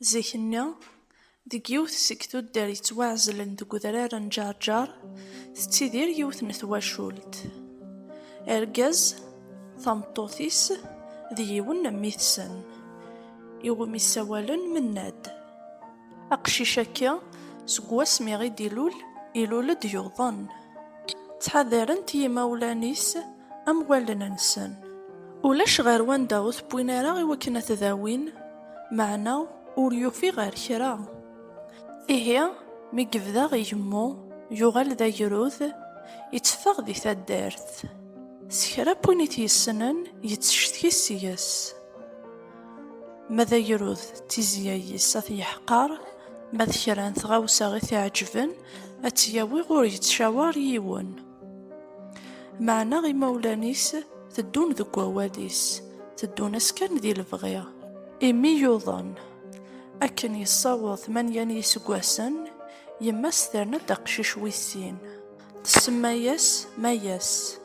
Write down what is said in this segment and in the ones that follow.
Zik-nni, deg yiwet seg tuddar yettwaɛezlen deg udrar n Ǧaṛǧaṛ, tettidir yiwet n twacult. Argaz, tameṭṭut-is, d yiwen n mmi-tsen, iwumi ssawalen Mennad. Aqcic-agi, seg wasmi i d-ilul, ilul-d yuḍen. Ttḥadarent yimawlan-is am wallen-nsen. Ulac ɣer wanda ur tewwin ara iwakken ad t-dawin, meɛna ur yufi ɣer kra. Ihi, mi yebda yemmu, yuɣal d agrud, yetteffeɣ di taddart. S kra n win i t-yessnen, yettcetki seg-s. Ma d agrud tizya-is ad t-yeḥqer, ma d kra n tɣawsa i t-iɛeǧben, ad t-yawi ur yettcawar yiwen. Meɛna imawlan-is teddun deg wawal-is, teddun-as kan di lebɣi. Imi yuḍen. Akken yessaweḍ 8 n yiseggasen, yemma-s terna-d aqcic wis sin. Tsemma-yas Mayas.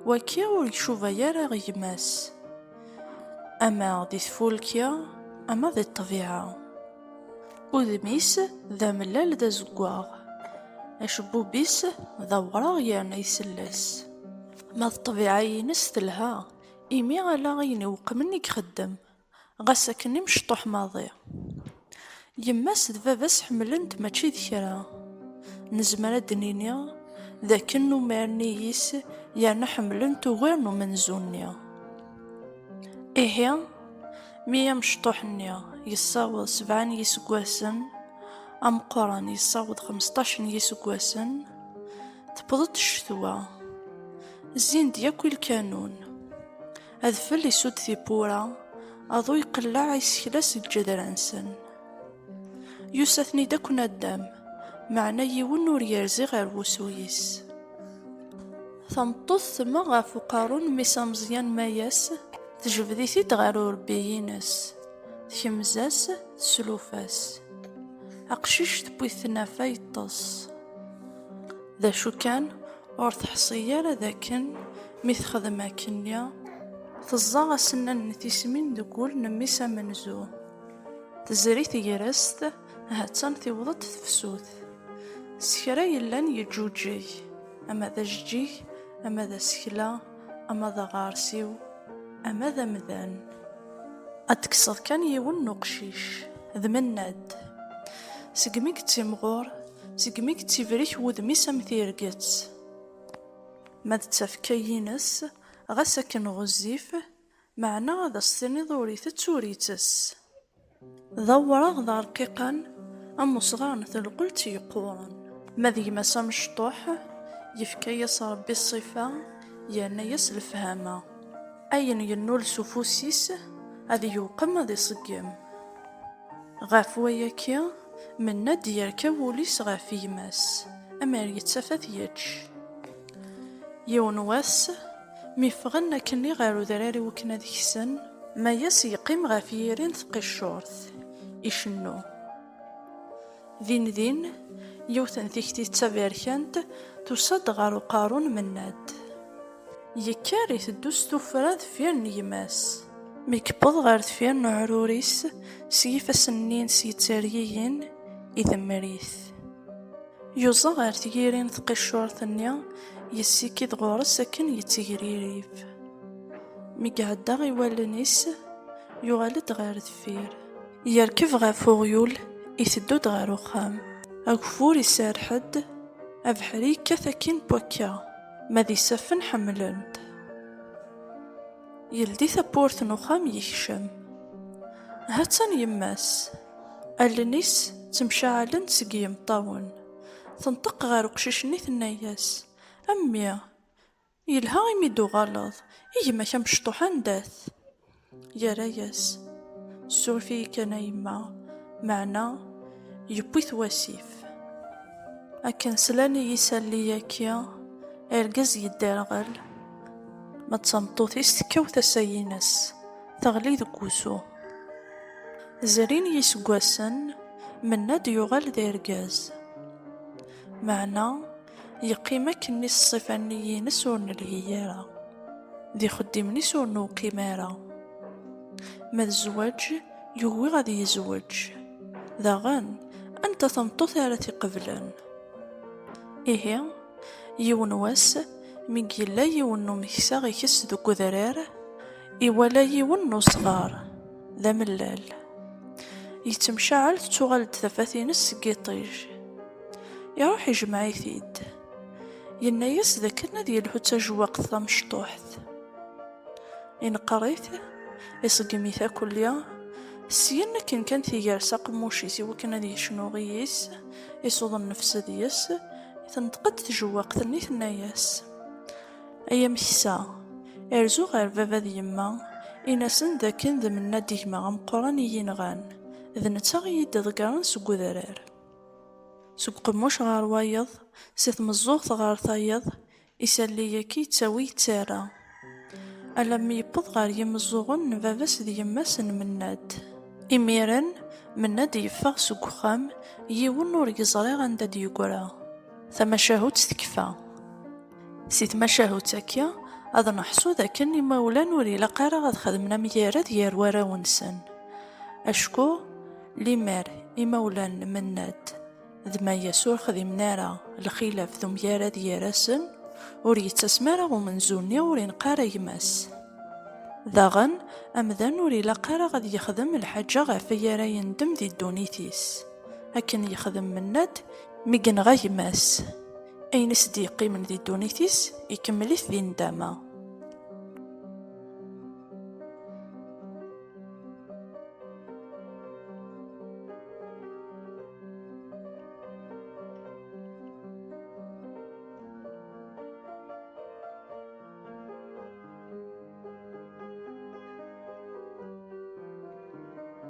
Wagi ur icuba ara gma-s, ama di tfulki, ama di ṭṭbiɛa. Udem-is d amellal d azeggaɣ, acebbub-is d awraɣ yerna yesles. Ma d ṭṭbiɛa-ines telha, imi ala ayen iweqmen i ixeddem, ɣas akken i mecṭuḥ maḍi. Yemma-s d baba-s ḥemmlen-t mačči d kra. Nezmer ad d-nini d akken umarni-is yerna ḥemmlen-t ugar n umenzu-nni. Ihi, mi amecṭuḥ-nni yessaweḍ 7 n yiseggasen, ameqqran yessaweḍ 15 n yiseggasen, tewweḍ-d ccetwa. Zzin-d yakk i lkanun. Adfel isudd tiwwura, aḍu yeqleɛ isekla seg ǧedra-nsen. Yusa-ten-id akk naddam, meɛna yiwen ur yerzi ɣer wusu-is. Tameṭṭut temmeɣ ɣef uqerru n mmi-s ameẓyan Mayas, tejbed-it-id ɣer urebbi-ines, tekmez-as, teslufa-s. Aqcic tewwi-t tnafa yeṭṭes. D acu kan, ur teḥṣi ara dakken mi texdem akkenni, teẓẓa asennan n tismin deg wul n mmi-s amenzu. Tezri tegrast, ha-tt-an tiweḍ-d tefsut. S kra yellan yeǧǧuǧeg, ama d ajeǧǧig, ama d asekla, ama d aɣersiw, ama d amdan. Ad tekkseḍ kan yiwen n uqcic, d Mennad. Segmi yettimɣur, segmi yettibrik wudem-is am tirget. Ma d tafekka-ines, ɣas akken ɣezzif, meɛna ad as-tiniḍ ur itett ur ittess. D awraɣ d arqiqan, am usɣar n telqult yeqquren. Ma d gma-s amecṭuḥ, yefka-yas Ṛebbi ṣṣifa, yerna-yas lefhama. Ayen yennul s ufus-is, ad yewqem ad iṣeggem. Ɣef wayaki, Mennad yerka wul-is ɣef gma-s, amer yettaf ad yečč. Yiwen wass, mi ffɣen akkenni ɣer udrar iwakken ad ksen, Mayas yeqqim ɣef yiri n tqiccurt, icennu. Din, yiwet n tikti taberkant tusa-d ɣer uqerru n Mennad. Yekker iteddu s tuffra deffir n gma-s. Mi yewweḍ ɣer deffir n uɛrur-is, s yifassen-nnes yettergigen, idemmer-it. Yuẓa ɣer tyiri n tqiccurt-nni, yessikid ɣur-s akken yettegririb. Mi iɛedda i wallen-is, yuɣal-d ɣer deffir. Yerkeb ɣef uɣyul, iteddu-d ɣer uxxam. Ageffur iserreḥ-d, abeḥri yekkat akkin n wakka, ma d isaffen ḥemmlen-t. Yeldi tawwurt n uxxam yekcem. Ha-tt-an yemma-s, allen-is ttemcaɛalen seg yimeṭṭawen. Tenṭeq ɣer uqcic-nni tenna-yas: a mmi, yelha imi d-tuɣaleḍ, i gma-k amecṭuḥ anda-t? Yerra-yas: ssuref-iyi kan a yemma, meɛna yewwi-t wasif. Akken slan i yisalli-agi, argaz yedderɣel, ma d tameṭṭut-is tekkaw tasa-ines, teɣli deg wusu. Zrin yiseggasen, Mennad yuɣal d argaz. Meɛna yeqqim akkenni s ṣṣifa-nni-ines ur nelhi ara. Di xeddim-is ur newqim ara. Ma d zzwaǧ, يوي غادي يزوج. داغن أنت تمطوط ara تيقبلن. إيه يون واس مي يلا يون نو مكسا غيكس دوك ودرار إولا يون نو صغار ذا ملال يتمشعل تتوغل تفاثينس كيطيج يروح يجمع يثيد ينايس ذاكرنا ديال الهوتا جواق ثا مشطوحت ينقريت يصقميثا كليا سينا كان تيجارسا قموشيسي وكان هادي شنو غيس يصوض النفس دياس تنتقد تجواق ثني ثناياس أيا مكسا ارزو غير بابا ديما إناسن ذاكن ذا منا ديما غمقران ينغان ذا نتاغي دذكران سقو ذرار سوق قموش غار وايض سيث مزوغ غار ثايض إسالي كي تساوي تارا ألم يبض غار يمزوغن باباس دي يماس مناد إميران مناد يفاغ سوق خام يون نور يزري غندا ديوكورا ثم شاهوت تكفى سيت ما شاهوت تاكيا هذا نحسو ذاك ما ولا نوري لقارا غاد خدمنا ميارا ديال ورا ونسن أشكو ليمار إمولان مناد ذما يسور خدمنارا الخلاف ذو ميارا دياراسن ور يتسمارا ومنزوني ور ينقارا يماس ذاغن أمذان ور لقارا غاد يخدم الحاجة غافيارا يندم دي دونيتيس هكن يخدم مناد ميقن غا يماس أين صديقي من دي دونيتيس يكمليث ذي ندامة.